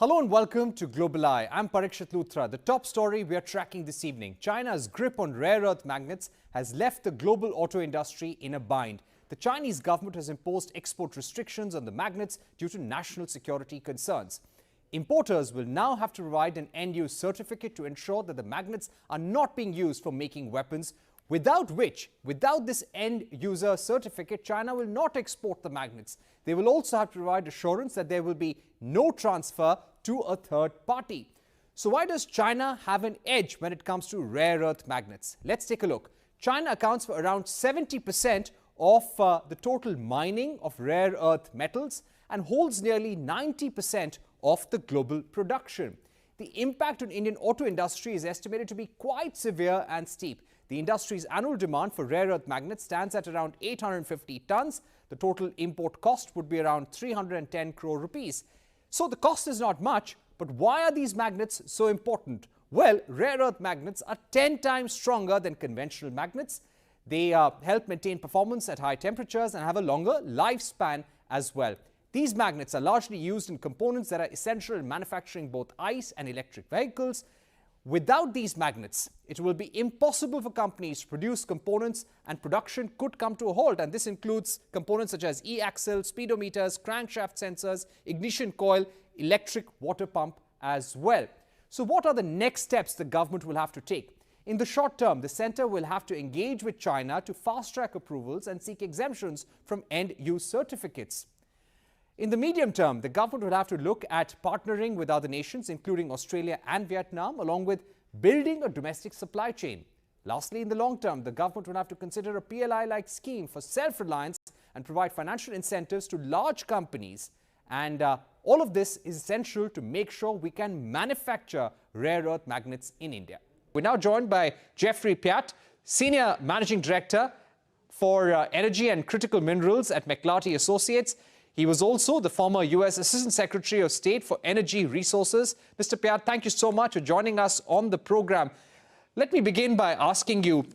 Hello and welcome to Global Eye. I'm Parikshit Luthra. The top story we are tracking this evening. China's grip on rare earth magnets has left the global auto industry in a bind. The Chinese government has imposed export restrictions on the magnets due to national security concerns. Importers will now have to provide an end-use certificate to ensure that the magnets are not being used for making weapons, without this end-user certificate, China will not export the magnets. They will also have to provide assurance that there will be no transfer to a third party. So why does China have an edge when it comes to rare earth magnets? Let's take a look. China accounts for around 70% of the total mining of rare earth metals and holds nearly 90% of the global production. The impact on Indian auto industry is estimated to be quite severe and steep. The industry's annual demand for rare earth magnets stands at around 850 tons. The total import cost would be around 310 crore rupees. So the cost is not much, but why are these magnets so important? Well, rare earth magnets are 10 times stronger than conventional magnets. They help maintain performance at high temperatures and have a longer lifespan as well. These magnets are largely used in components that are essential in manufacturing both ICE and electric vehicles. Without these magnets, it will be impossible for companies to produce components, and production could come to a halt. And this includes components such as e-axle, speedometers, crankshaft sensors, ignition coil, electric water pump as well. So what are the next steps the government will have to take? In the short term, the centre will have to engage with China to fast-track approvals and seek exemptions from end-use certificates. In the medium term, the government will have to look at partnering with other nations, including Australia and Vietnam, along with building a domestic supply chain. Lastly, in the long term, the government will have to consider a PLI-like scheme for self-reliance and provide financial incentives to large companies. And all of this is essential to make sure we can manufacture rare earth magnets in India. We're now joined by Geoffrey Pyatt, Senior Managing Director for Energy and Critical Minerals at McLarty Associates. He was also the former U.S. Assistant Secretary of State for Energy Resources. Mr. Pyatt, thank you so much for joining us on the program. Let me begin by asking you,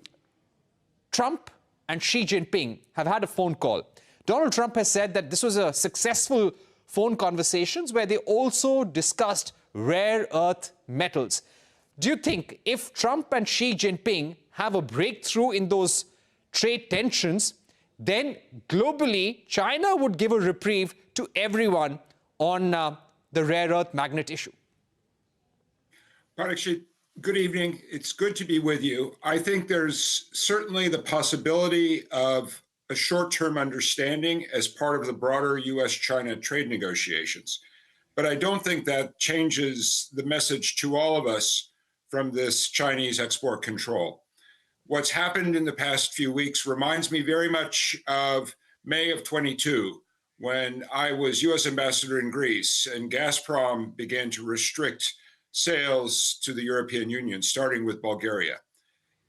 Trump and Xi Jinping have had a phone call. Donald Trump has said that this was a successful phone conversations where they also discussed rare earth metals. Do you think if Trump and Xi Jinping have a breakthrough in those trade tensions, then globally, China would give a reprieve to everyone on the rare earth magnet issue? Parikshit, good evening. It's good to be with you. I think there's certainly the possibility of a short-term understanding as part of the broader U.S.-China trade negotiations. But I don't think that changes the message to all of us from this Chinese export control. What's happened in the past few weeks reminds me very much of May of 22, when I was U.S. ambassador in Greece and Gazprom began to restrict sales to the European Union, starting with Bulgaria.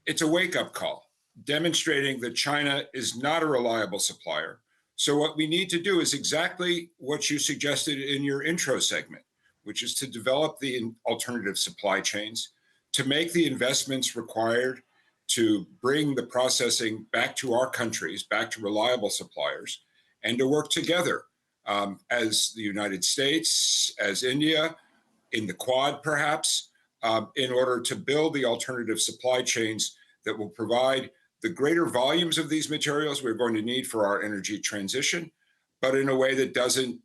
It's a wake-up call, demonstrating that China is not a reliable supplier. So what we need to do is exactly what you suggested in your intro segment, which is to develop the alternative supply chains, to make the investments required to bring the processing back to our countries, back to reliable suppliers, and to work together as the United States, as India, in the Quad perhaps, in order to build the alternative supply chains that will provide the greater volumes of these materials we're going to need for our energy transition, but in a way that doesn't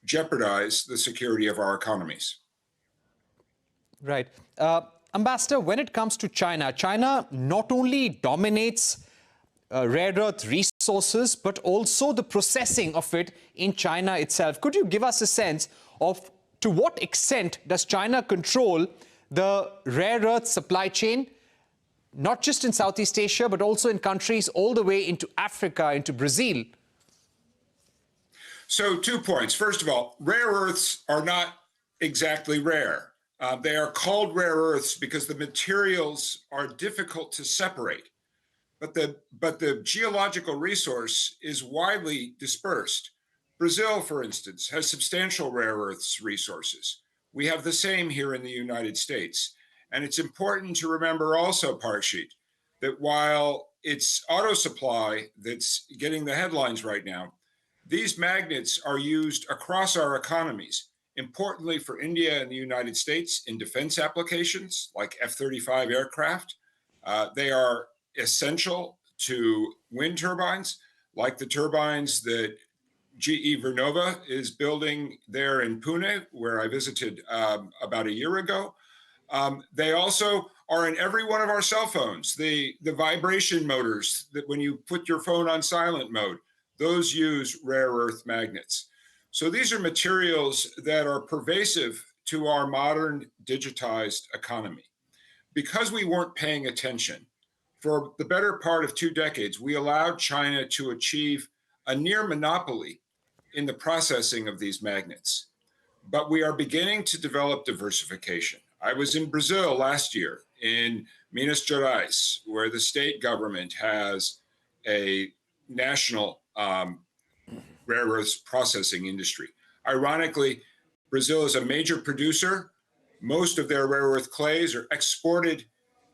jeopardize the security of our economies. Right. Ambassador, when it comes to China, China not only dominates rare earth resources, but also the processing of it in China itself. Could you give us a sense of to what extent does China control the rare earth supply chain, not just in Southeast Asia, but also in countries all the way into Africa, into Brazil? So 2 points. First of all, rare earths are not exactly rare. They are called rare earths because the materials are difficult to separate, but the geological resource is widely dispersed. Brazil, for instance, has substantial rare earths resources. We have the same here in the United States. And it's important to remember also, Parikshit, that while it's auto supply that's getting the headlines right now, these magnets are used across our economies importantly for India and the United States in defense applications like F-35 aircraft. They are essential to wind turbines, like the turbines that GE Vernova is building there in Pune, where I visited about a year ago. They also are in every one of our cell phones. The vibration motors that when you put your phone on silent mode, those use rare earth magnets. So these are materials that are pervasive to our modern digitized economy. Because we weren't paying attention, for the better part of 2 decades, we allowed China to achieve a near monopoly in the processing of these magnets. But we are beginning to develop diversification. I was in Brazil last year, in Minas Gerais, where the state government has a national rare earths processing industry. Ironically, Brazil is a major producer. Most of their rare earth clays are exported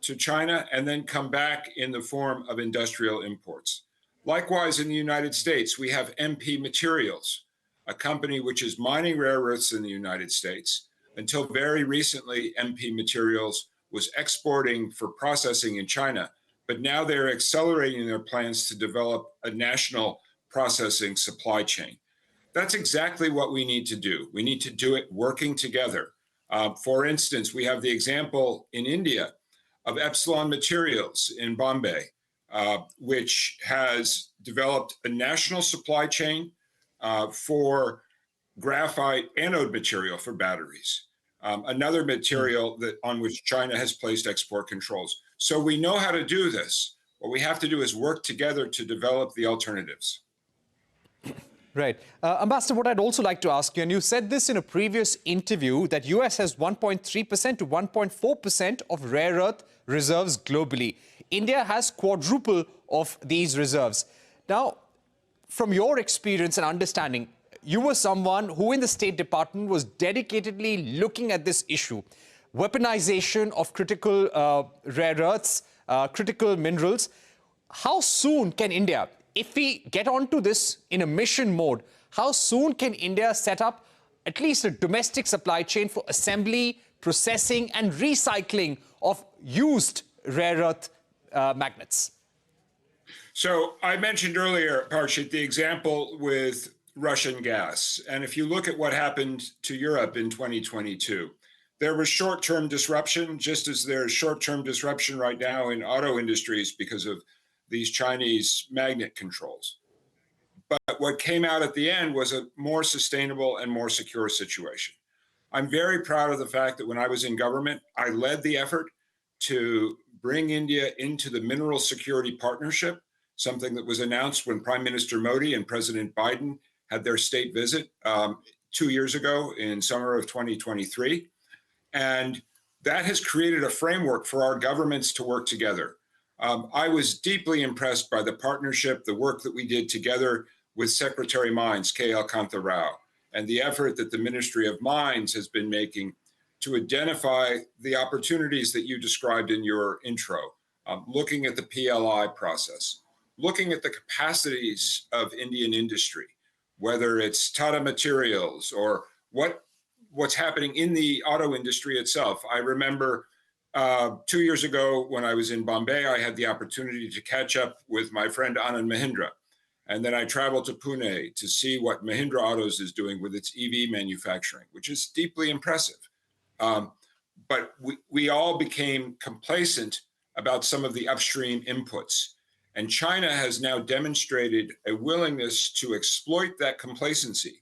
to China and then come back in the form of industrial imports. Likewise, in the United States, we have MP Materials, a company which is mining rare earths in the United States. Until very recently, MP Materials was exporting for processing in China, but now they're accelerating their plans to develop a national processing supply chain. That's exactly what we need to do. We need to do it working together. For instance, we have the example in India of Epsilon Materials in Bombay, which has developed a national supply chain for graphite anode material for batteries, another material that on which China has placed export controls. So we know how to do this. What we have to do is work together to develop the alternatives. Right. Ambassador, what I'd also like to ask you, and you said this in a previous interview, that US has 1.3% to 1.4% of rare earth reserves globally. India has quadruple of these reserves. Now, from your experience and understanding, you were someone who in the State Department was dedicatedly looking at this issue. Weaponization of critical rare earths, critical minerals. How soon can India, if we get onto this in a mission mode, how soon can India set up at least a domestic supply chain for assembly, processing and recycling of used rare earth magnets? So I mentioned earlier, Parikshit, the example with Russian gas. And if you look at what happened to Europe in 2022, there was short-term disruption, just as there's short-term disruption right now in auto industries because of these Chinese magnet controls. But what came out at the end was a more sustainable and more secure situation. I'm very proud of the fact that when I was in government, I led the effort to bring India into the Mineral Security Partnership, something that was announced when Prime Minister Modi and President Biden had their state visit 2 years ago in summer of 2023. And that has created a framework for our governments to work together. I was deeply impressed by the partnership, the work that we did together with Secretary Mines, K.L. Kantha Rao, and the effort that the Ministry of Mines has been making to identify the opportunities that you described in your intro, looking at the PLI process, looking at the capacities of Indian industry, whether it's Tata Materials or what's happening in the auto industry itself. I remember 2 years ago when I was in Bombay, I had the opportunity to catch up with my friend Anand Mahindra. And then I traveled to Pune to see what Mahindra Autos is doing with its EV manufacturing, which is deeply impressive. But we all became complacent about some of the upstream inputs. And China has now demonstrated a willingness to exploit that complacency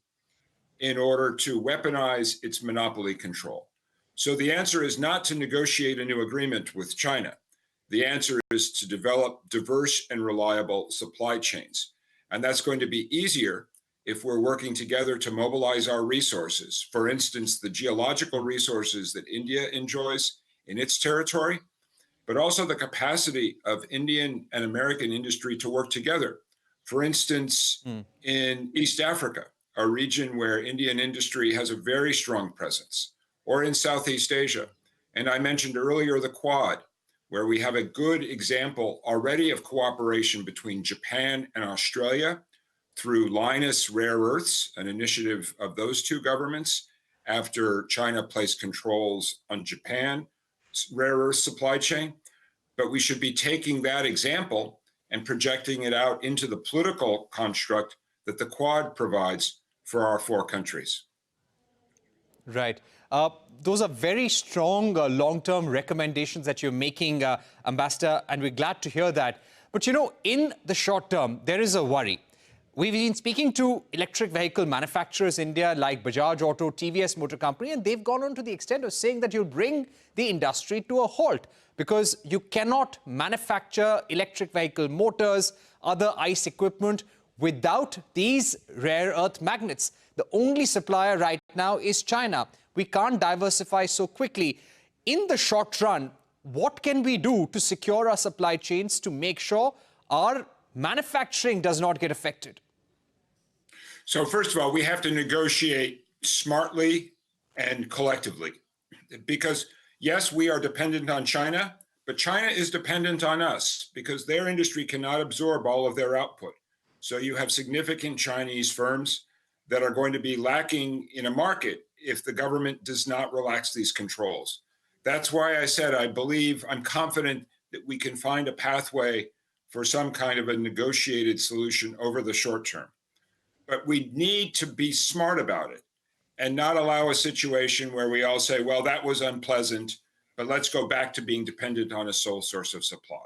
in order to weaponize its monopoly control. So the answer is not to negotiate a new agreement with China. The answer is to develop diverse and reliable supply chains. And that's going to be easier if we're working together to mobilize our resources. For instance, the geological resources that India enjoys in its territory, but also the capacity of Indian and American industry to work together. For instance, in East Africa, a region where Indian industry has a very strong presence, or in Southeast Asia. And I mentioned earlier the Quad, where we have a good example already of cooperation between Japan and Australia through Linus Rare Earths, an initiative of those two governments, after China placed controls on Japan's rare earth supply chain. But we should be taking that example and projecting it out into the political construct that the Quad provides for our four countries. Right. Those are very strong long-term recommendations that you're making, Ambassador, and we're glad to hear that. But, you know, in the short term, there is a worry. We've been speaking to electric vehicle manufacturers in India like Bajaj Auto, TVS Motor Company, and they've gone on to the extent of saying that you'll bring the industry to a halt because you cannot manufacture electric vehicle motors, other ICE equipment without these rare earth magnets. The only supplier right now is China. We can't diversify so quickly. In the short run, what can we do to secure our supply chains to make sure our manufacturing does not get affected? So first of all, we have to negotiate smartly and collectively because, yes, we are dependent on China, but China is dependent on us because their industry cannot absorb all of their output. So you have significant Chinese firms that are going to be lacking in a market if the government does not relax these controls. That's why I said I'm confident that we can find a pathway for some kind of a negotiated solution over the short term. But we need to be smart about it and not allow a situation where we all say, well, that was unpleasant, but let's go back to being dependent on a sole source of supply.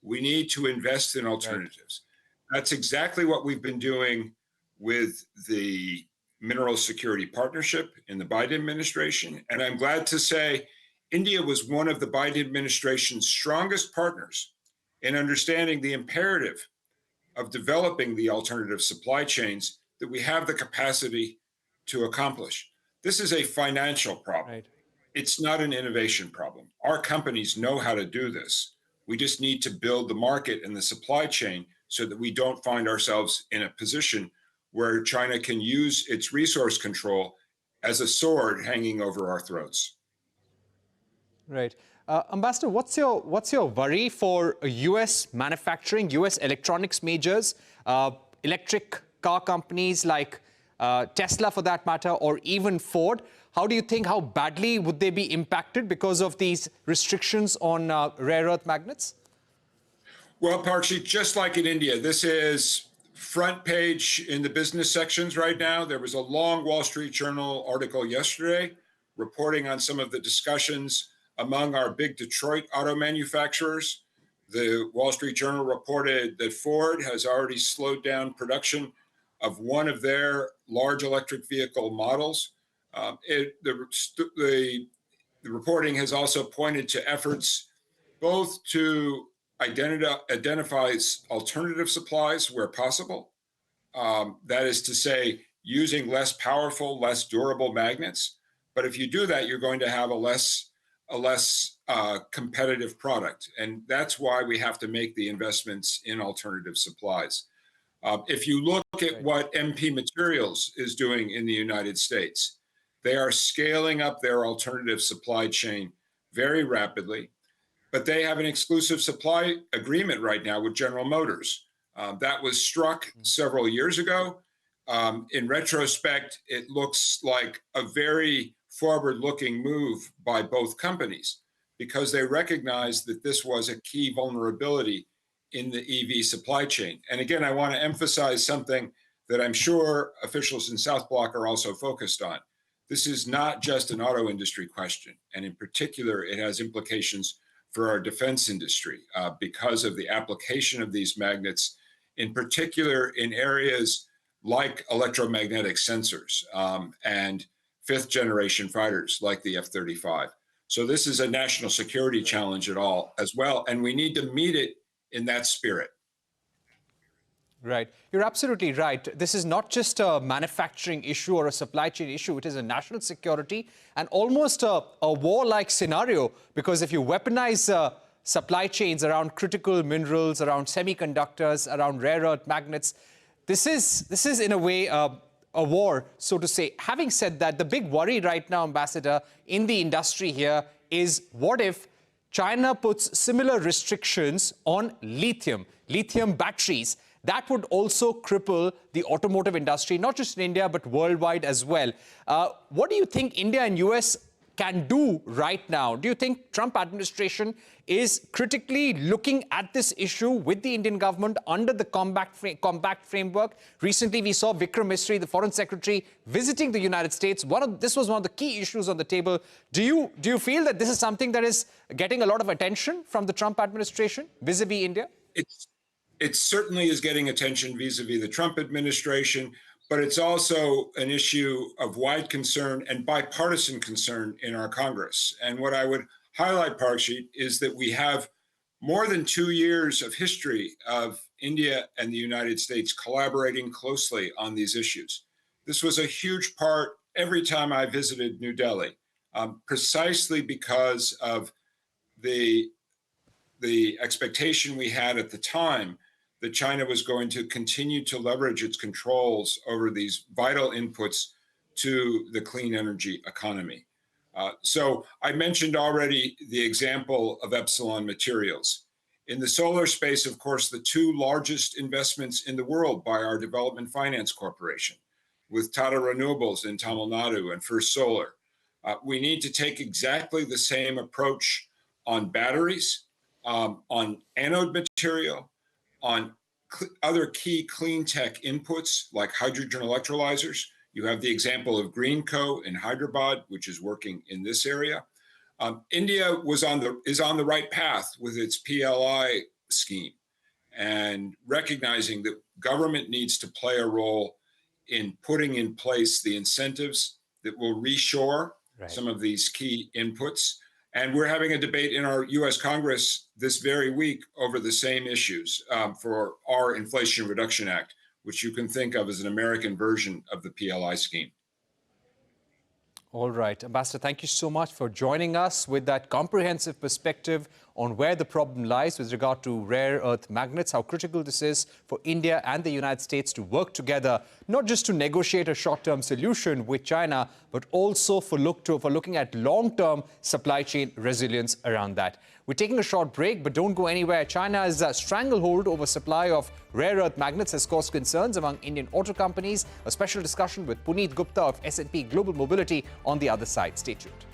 We need to invest in alternatives. Right. That's exactly what we've been doing with the Mineral Security Partnership in the Biden administration. And I'm glad to say India was one of the Biden administration's strongest partners in understanding the imperative of developing the alternative supply chains that we have the capacity to accomplish. This is a financial problem. Right. It's not an innovation problem. Our companies know how to do this. We just need to build the market and the supply chain so that we don't find ourselves in a position where China can use its resource control as a sword hanging over our throats. Right. Ambassador, what's your worry for U.S. manufacturing, U.S. electronics majors, electric car companies like Tesla for that matter, or even Ford? How do you think, how badly would they be impacted because of these restrictions on rare earth magnets? Well, Parikshit, just like in India, this is front page in the business sections right now. There was a long Wall Street Journal article yesterday reporting on some of the discussions among our big Detroit auto manufacturers. The Wall Street Journal reported that Ford has already slowed down production of one of their large electric vehicle models. The reporting has also pointed to efforts both to identify alternative supplies where possible. That is to say, using less powerful, less durable magnets. But if you do that, you're going to have a less competitive product. And that's why we have to make the investments in alternative supplies. If you look at what MP Materials is doing in the United States, they are scaling up their alternative supply chain very rapidly, but they have an exclusive supply agreement right now with General Motors. That was struck several years ago. In retrospect, it looks like a very forward-looking move by both companies because they recognized that this was a key vulnerability in the EV supply chain. And again, I want to emphasize something that I'm sure officials in South Block are also focused on. This is not just an auto industry question. And in particular, it has implications for our defense industry because of the application of these magnets, in particular in areas like electromagnetic sensors and fifth generation fighters like the F-35. So this is a national security challenge as well. And we need to meet it in that spirit. Right. You're absolutely right. This is not just a manufacturing issue or a supply chain issue. It is a national security and almost a war-like scenario, because if you weaponize supply chains around critical minerals, around semiconductors, around rare earth magnets, this is in a way a war, so to say. Having said that, the big worry right now, Ambassador, in the industry here is what if China puts similar restrictions on lithium batteries? that would also cripple the automotive industry, not just in India, but worldwide as well. What do you think India and US can do right now? Do you think Trump administration is critically looking at this issue with the Indian government under the compact framework? Recently, we saw Vikram Misri, the foreign secretary, visiting the United States. This was one of the key issues on the table. Do you feel that this is something that is getting a lot of attention from the Trump administration vis-a-vis India? It certainly is getting attention vis-a-vis the Trump administration, but it's also an issue of wide concern and bipartisan concern in our Congress. And what I would highlight, Parikshit, is that we have more than 2 years of history of India and the United States collaborating closely on these issues. This was a huge part every time I visited New Delhi, precisely because of the expectation we had at the time that China was going to continue to leverage its controls over these vital inputs to the clean energy economy. So I mentioned already the example of Epsilon Materials. In the solar space, of course, the two largest investments in the world by our Development Finance Corporation, with Tata Renewables in Tamil Nadu and First Solar. We need to take exactly the same approach on batteries, on anode material, on other key clean tech inputs like hydrogen electrolyzers. You have the example of Greenco in Hyderabad, which is working in this area. India is on the right path with its PLI scheme, and recognizing that government needs to play a role in putting in place the incentives that will reshore some of these key inputs. And we're having a debate in our US Congress this very week over the same issues for our Inflation Reduction Act, which you can think of as an American version of the PLI scheme. All right. Ambassador, thank you so much for joining us with that comprehensive perspective on where the problem lies with regard to rare earth magnets, how critical this is for India and the United States to work together, not just to negotiate a short-term solution with China, but also for looking at long-term supply chain resilience around that. We're taking a short break, but don't go anywhere. China's stranglehold over supply of rare earth magnets has caused concerns among Indian auto companies. A special discussion with Puneet Gupta of S&P Global Mobility on the other side. Stay tuned.